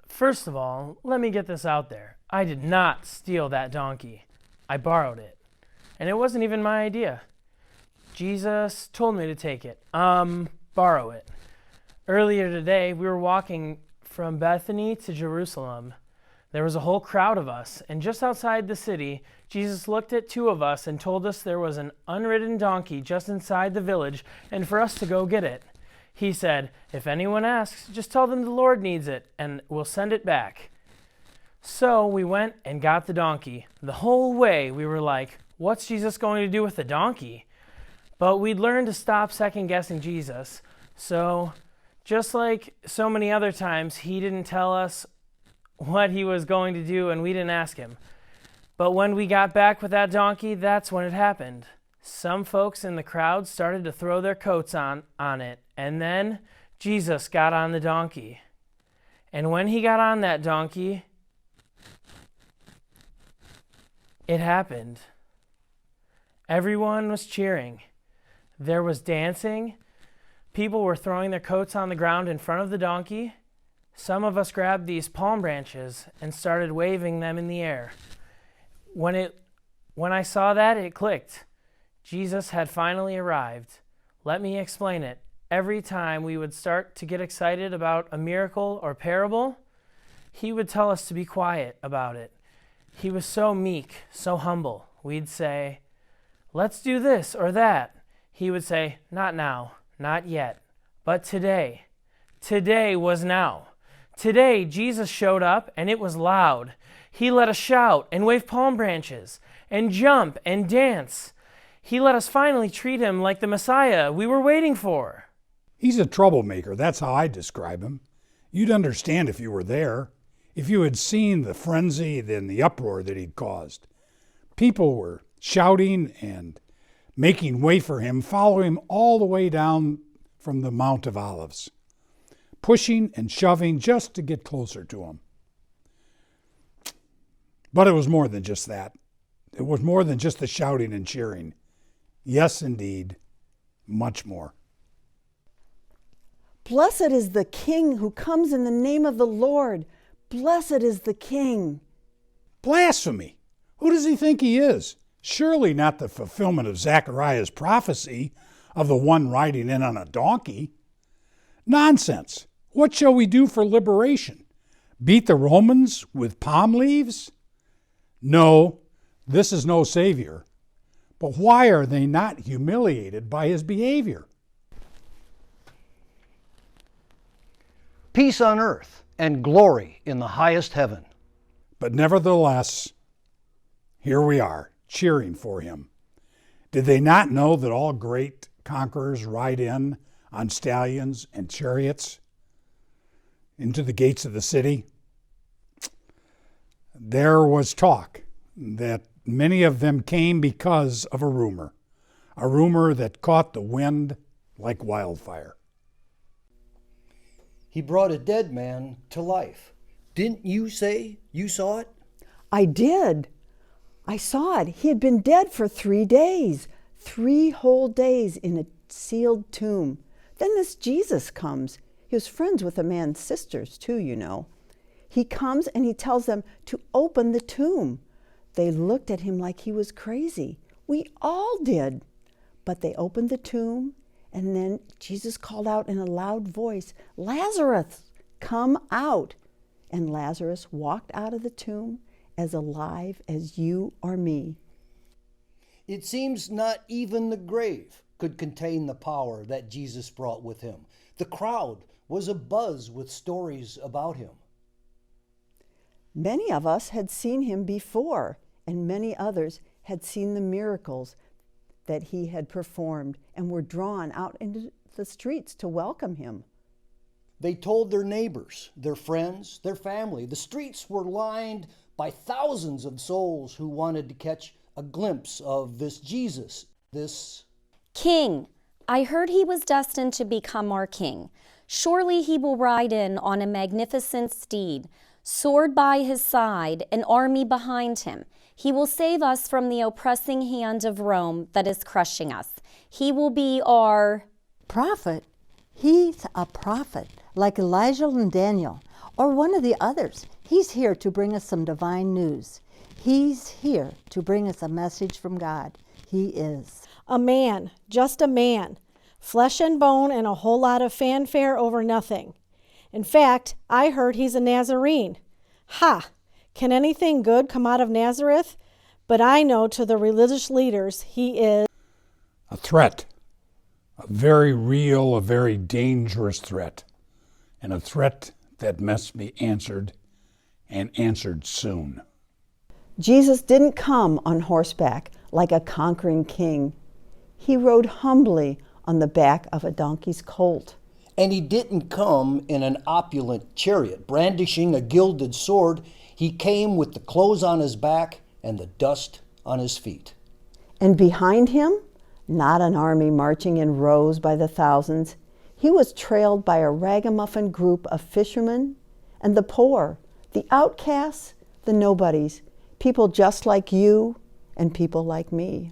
First of all, let me get this out there. I did not steal that donkey. I borrowed it. And it wasn't even my idea. Jesus told me to take it. Borrow it. Earlier today, we were walking from Bethany to Jerusalem. There was a whole crowd of us, and just outside the city, Jesus looked at two of us and told us there was an unridden donkey just inside the village and for us to go get it. He said, "If anyone asks, just tell them the Lord needs it, and we'll send it back." So we went and got the donkey. The whole way we were like, what's Jesus going to do with the donkey? But we'd learned to stop second-guessing Jesus. So just like so many other times, he didn't tell us what he was going to do, and we didn't ask him. But when we got back with that donkey, that's when it happened. Some folks in the crowd started to throw their coats on it, and then Jesus got on the donkey. And when he got on that donkey, it happened. Everyone was cheering. There was dancing. People were throwing their coats on the ground in front of the donkey. Some of us grabbed these palm branches and started waving them in the air. When I saw that, it clicked. Jesus had finally arrived. Let me explain it. Every time we would start to get excited about a miracle or parable, he would tell us to be quiet about it. He was so meek, so humble. We'd say, "Let's do this or that." He would say, "Not now, not yet, but today." Today was now. Today, Jesus showed up, and it was loud. He let us shout and wave palm branches and jump and dance. He let us finally treat him like the Messiah we were waiting for. He's a troublemaker. That's how I describe him. You'd understand if you were there, if you had seen the frenzy and the uproar that he'd caused. People were shouting and making way for him, following him all the way down from the Mount of Olives, pushing and shoving just to get closer to him. But it was more than just that. It was more than just the shouting and cheering. Yes, indeed, much more. Blessed is the King who comes in the name of the Lord. Blessed is the King. Blasphemy! Who does he think he is? Surely not the fulfillment of Zechariah's prophecy of the one riding in on a donkey. Nonsense! What shall we do for liberation? Beat the Romans with palm leaves? No, this is no Savior. But why are they not humiliated by his behavior? Peace on earth and glory in the highest heaven. But nevertheless, here we are, cheering for him. Did they not know that all great conquerors ride in on stallions and chariots into the gates of the city? There was talk that many of them came because of a rumor that caught the wind like wildfire. He brought a dead man to life. Didn't you say you saw it? I did. I saw it. He had been dead for 3 days, 3 whole days in a sealed tomb. Then this Jesus comes. He was friends with a man's sisters too, you know. He comes and he tells them to open the tomb. They looked at him like he was crazy. We all did. But they opened the tomb, and then Jesus called out in a loud voice, "Lazarus, come out." And Lazarus walked out of the tomb as alive as you or me. It seems not even the grave could contain the power that Jesus brought with him. The crowd was abuzz with stories about him. Many of us had seen him before, and many others had seen the miracles that he had performed and were drawn out into the streets to welcome him. They told their neighbors, their friends, their family. The streets were lined by thousands of souls who wanted to catch a glimpse of this Jesus, this King. I heard he was destined to become our king. Surely he will ride in on a magnificent steed, sword by his side, an army behind him. He will save us from the oppressing hand of Rome that is crushing us. He will be our prophet. He's a prophet, like Elijah and Daniel. or one of the others. He's here to bring us some divine news. He's here to bring us a message from God. He is. A man, just a man. Flesh and bone and a whole lot of fanfare over nothing. In fact, I heard he's a Nazarene. Ha! Can anything good come out of Nazareth? But I know to the religious leaders he is a threat. A very real, a very dangerous threat. And a threat that must be answered, and answered soon. Jesus didn't come on horseback like a conquering king. He rode humbly on the back of a donkey's colt. And he didn't come in an opulent chariot, brandishing a gilded sword. He came with the clothes on his back and the dust on his feet. And behind him, not an army marching in rows by the thousands. He was trailed by a ragamuffin group of fishermen and the poor, the outcasts, the nobodies, people just like you and people like me.